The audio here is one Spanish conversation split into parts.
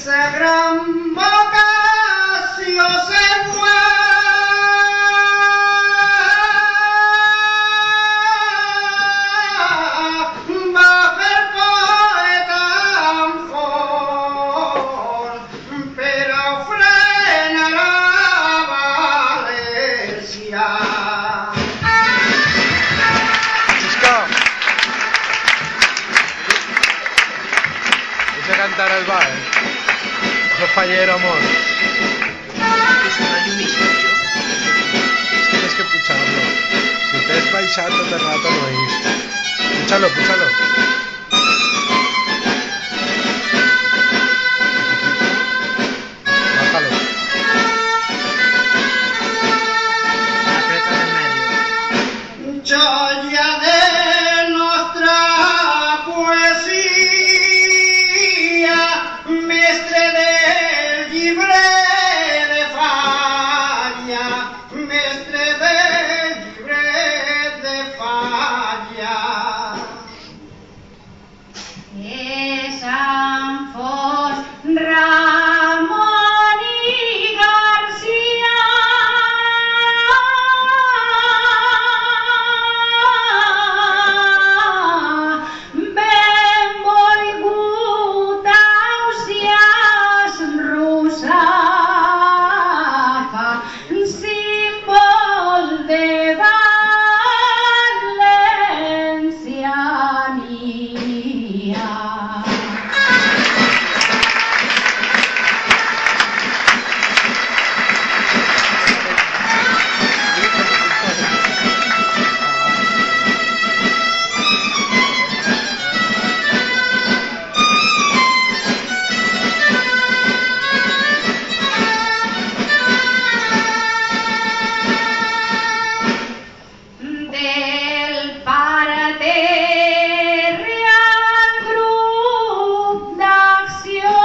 Esa gran vocación se fue. Cantar al bar, no fallero amor. Es que tienes que pucharlo. Si estés baixando de rato no es. Púchalo, púchalo. Bájalo. Aprieta en medio. Joya de nuestra poesía, mestre del llibre de falla, mestre del llibre de falla. És en Fos Ramon i Garcia. Benvolgut Ausiàs Russafa, símbol de valenciania. Del Paraterrial Grup d'Acció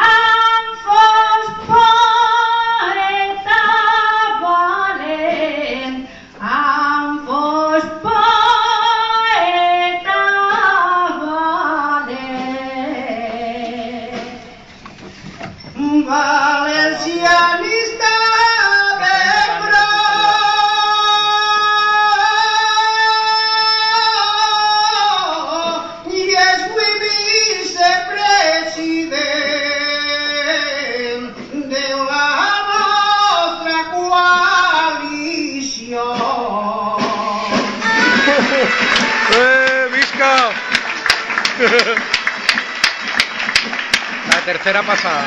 en Fos poeta valent, en Fos poeta valent. Valencianista de pro, i és avui vicepresident de la nostra coalició. ¡Visca! La tercera pasada.